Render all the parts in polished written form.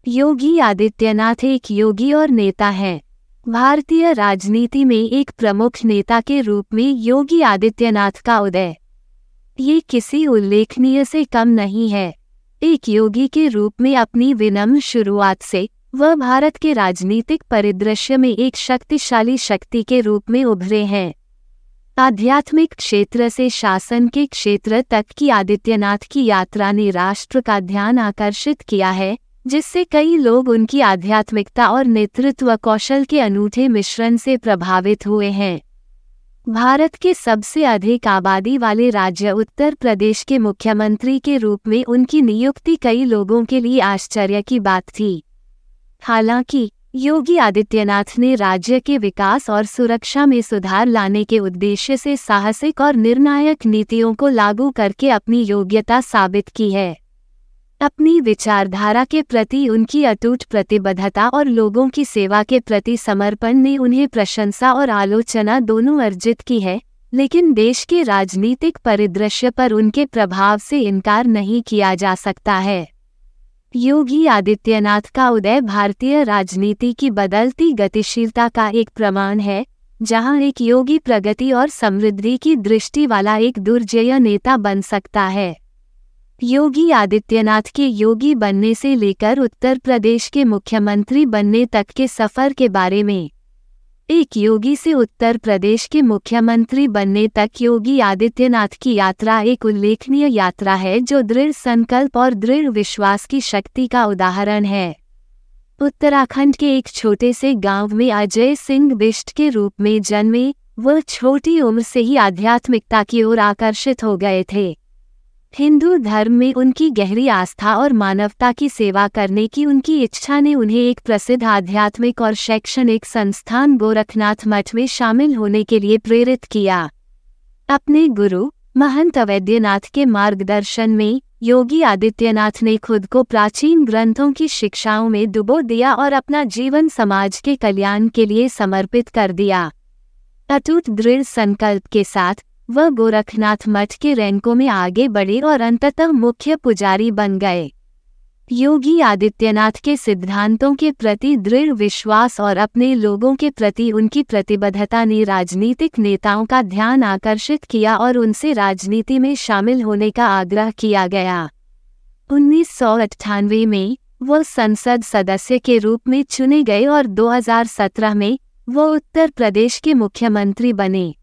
योगी आदित्यनाथ एक योगी और नेता हैं। भारतीय राजनीति में एक प्रमुख नेता के रूप में योगी आदित्यनाथ का उदय ये किसी उल्लेखनीय से कम नहीं है। एक योगी के रूप में अपनी विनम्र शुरुआत से वह भारत के राजनीतिक परिदृश्य में एक शक्तिशाली शक्ति के रूप में उभरे हैं। आध्यात्मिक क्षेत्र से शासन के क्षेत्र तक की आदित्यनाथ की यात्रा ने राष्ट्र का ध्यान आकर्षित किया है, जिससे कई लोग उनकी आध्यात्मिकता और नेतृत्व कौशल के अनूठे मिश्रण से प्रभावित हुए हैं। भारत के सबसे अधिक आबादी वाले राज्य उत्तर प्रदेश के मुख्यमंत्री के रूप में उनकी नियुक्ति कई लोगों के लिए आश्चर्य की बात थी। हालांकि योगी आदित्यनाथ ने राज्य के विकास और सुरक्षा में सुधार लाने के उद्देश्य से साहसिक और निर्णायक नीतियों को लागू करके अपनी योग्यता साबित की है। अपनी विचारधारा के प्रति उनकी अटूट प्रतिबद्धता और लोगों की सेवा के प्रति समर्पण ने उन्हें प्रशंसा और आलोचना दोनों अर्जित की है, लेकिन देश के राजनीतिक परिदृश्य पर उनके प्रभाव से इनकार नहीं किया जा सकता है। योगी आदित्यनाथ का उदय भारतीय राजनीति की बदलती गतिशीलता का एक प्रमाण है, जहां एक योगी प्रगति और समृद्धि की दृष्टि वाला एक दुर्जय नेता बन सकता है। योगी आदित्यनाथ के योगी बनने से लेकर उत्तर प्रदेश के मुख्यमंत्री बनने तक के सफर के बारे में। एक योगी से उत्तर प्रदेश के मुख्यमंत्री बनने तक योगी आदित्यनाथ की यात्रा एक उल्लेखनीय यात्रा है, जो दृढ़ संकल्प और दृढ़ विश्वास की शक्ति का उदाहरण है। उत्तराखंड के एक छोटे से गांव में अजय सिंह बिष्ट के रूप में जन्मे, वह छोटी उम्र से ही आध्यात्मिकता की ओर आकर्षित हो गए थे। हिंदू धर्म में उनकी गहरी आस्था और मानवता की सेवा करने की उनकी इच्छा ने उन्हें एक प्रसिद्ध आध्यात्मिक और शैक्षणिक संस्थान गोरखनाथ मठ में शामिल होने के लिए प्रेरित किया। अपने गुरु महंत अवैद्यनाथ के मार्गदर्शन में योगी आदित्यनाथ ने खुद को प्राचीन ग्रंथों की शिक्षाओं में डुबो दिया और अपना जीवन समाज के कल्याण के लिए समर्पित कर दिया। अटूट दृढ़ संकल्प के साथ वह गोरखनाथ मठ के रैंकों में आगे बढ़े और अंततः मुख्य पुजारी बन गए। योगी आदित्यनाथ के सिद्धांतों के प्रति दृढ़ विश्वास और अपने लोगों के प्रति उनकी प्रतिबद्धता ने राजनीतिक नेताओं का ध्यान आकर्षित किया और उनसे राजनीति में शामिल होने का आग्रह किया गया। 1998 में वह संसद सदस्य के रूप में चुने गए और 2017 में वह उत्तर प्रदेश के मुख्यमंत्री बने।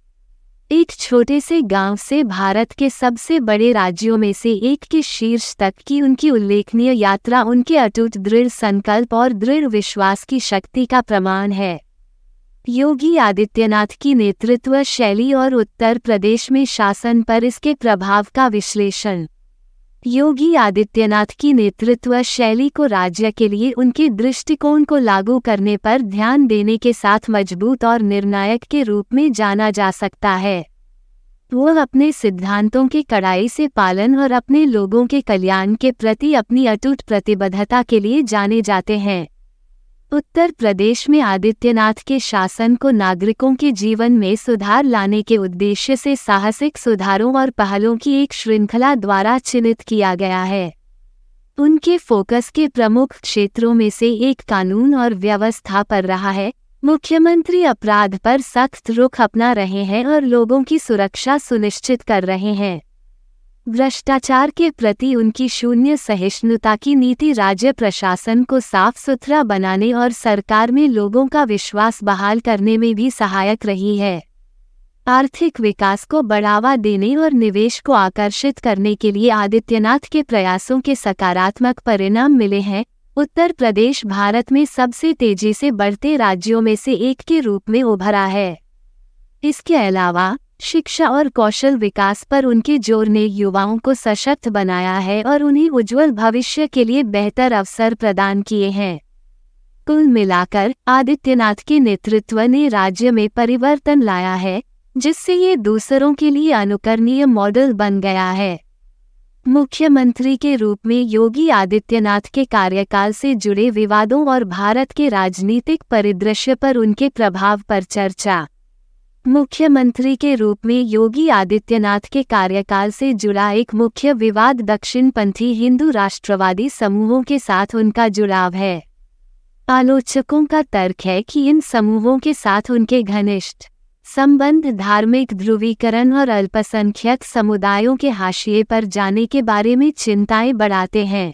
एक छोटे से गांव से भारत के सबसे बड़े राज्यों में से एक के शीर्ष तक की उनकी उल्लेखनीय यात्रा उनके अटूट दृढ़ संकल्प और दृढ़ विश्वास की शक्ति का प्रमाण है। योगी आदित्यनाथ की नेतृत्व शैली और उत्तर प्रदेश में शासन पर इसके प्रभाव का विश्लेषण। योगी आदित्यनाथ की नेतृत्व शैली को राज्य के लिए उनके दृष्टिकोण को लागू करने पर ध्यान देने के साथ मजबूत और निर्णायक के रूप में जाना जा सकता है। वह अपने सिद्धांतों के कड़ाई से पालन और अपने लोगों के कल्याण के प्रति अपनी अटूट प्रतिबद्धता के लिए जाने जाते हैं। उत्तर प्रदेश में आदित्यनाथ के शासन को नागरिकों के जीवन में सुधार लाने के उद्देश्य से साहसिक सुधारों और पहलों की एक श्रृंखला द्वारा चिन्हित किया गया है। उनके फोकस के प्रमुख क्षेत्रों में से एक कानून और व्यवस्था पर रहा है। मुख्यमंत्री अपराध पर सख्त रुख अपना रहे हैं और लोगों की सुरक्षा सुनिश्चित कर रहे हैं। भ्रष्टाचार के प्रति उनकी शून्य सहिष्णुता की नीति राज्य प्रशासन को साफ सुथरा बनाने और सरकार में लोगों का विश्वास बहाल करने में भी सहायक रही है। आर्थिक विकास को बढ़ावा देने और निवेश को आकर्षित करने के लिए आदित्यनाथ के प्रयासों के सकारात्मक परिणाम मिले हैं। उत्तर प्रदेश भारत में सबसे तेजी से बढ़ते राज्यों में से एक के रूप में उभरा है। इसके अलावा शिक्षा और कौशल विकास पर उनके जोर ने युवाओं को सशक्त बनाया है और उन्हें उज्जवल भविष्य के लिए बेहतर अवसर प्रदान किए हैं। कुल मिलाकर आदित्यनाथ के नेतृत्व ने राज्य में परिवर्तन लाया है, जिससे ये दूसरों के लिए अनुकरणीय मॉडल बन गया है। मुख्यमंत्री के रूप में योगी आदित्यनाथ के कार्यकाल से जुड़े विवादों और भारत के राजनीतिक परिदृश्य पर उनके प्रभाव पर चर्चा। मुख्यमंत्री के रूप में योगी आदित्यनाथ के कार्यकाल से जुड़ा एक मुख्य विवाद दक्षिणपंथी हिंदू राष्ट्रवादी समूहों के साथ उनका जुड़ाव है। आलोचकों का तर्क है कि इन समूहों के साथ उनके घनिष्ठ संबंध धार्मिक ध्रुवीकरण और अल्पसंख्यक समुदायों के हाशिए पर जाने के बारे में चिंताएं बढ़ाते हैं।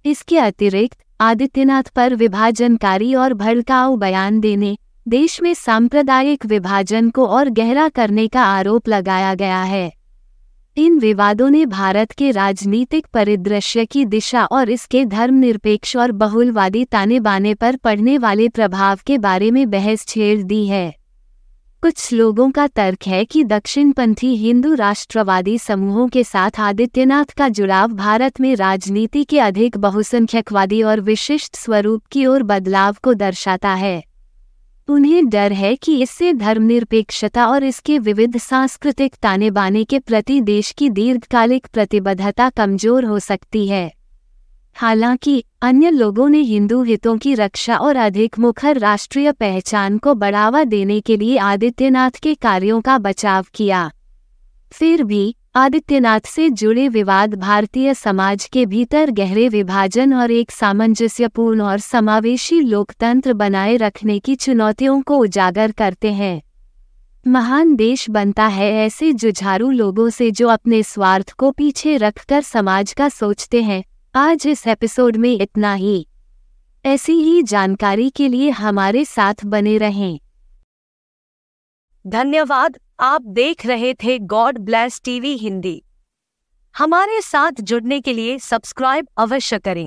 इसके अतिरिक्त आदित्यनाथ पर विभाजनकारी और भड़काऊ बयान देने, देश में सांप्रदायिक विभाजन को और गहरा करने का आरोप लगाया गया है। इन विवादों ने भारत के राजनीतिक परिदृश्य की दिशा और इसके धर्मनिरपेक्ष और बहुलवादी ताने बाने पर पड़ने वाले प्रभाव के बारे में बहस छेड़ दी है। कुछ लोगों का तर्क है कि दक्षिणपंथी हिंदू राष्ट्रवादी समूहों के साथ आदित्यनाथ का जुड़ाव भारत में राजनीति के अधिक बहुसंख्यकवादी और विशिष्ट स्वरूप की ओर बदलाव को दर्शाता है। उन्हें डर है कि इससे धर्मनिरपेक्षता और इसके विविध सांस्कृतिक ताने बाने के प्रति देश की दीर्घकालिक प्रतिबद्धता कमजोर हो सकती है। हालांकि अन्य लोगों ने हिंदू हितों की रक्षा और अधिक मुखर राष्ट्रीय पहचान को बढ़ावा देने के लिए आदित्यनाथ के कार्यों का बचाव किया। फिर भी आदित्यनाथ से जुड़े विवाद भारतीय समाज के भीतर गहरे विभाजन और एक सामंजस्यपूर्ण और समावेशी लोकतंत्र बनाए रखने की चुनौतियों को उजागर करते हैं। महान देश बनता है ऐसे जुझारू लोगों से जो अपने स्वार्थ को पीछे रखकर समाज का सोचते हैं। आज इस एपिसोड में इतना ही। ऐसी ही जानकारी के लिए हमारे साथ बने रहें। धन्यवाद। आप देख रहे थे गॉड ब्लेस टीवी हिंदी। हमारे साथ जुड़ने के लिए सब्सक्राइब अवश्य करें।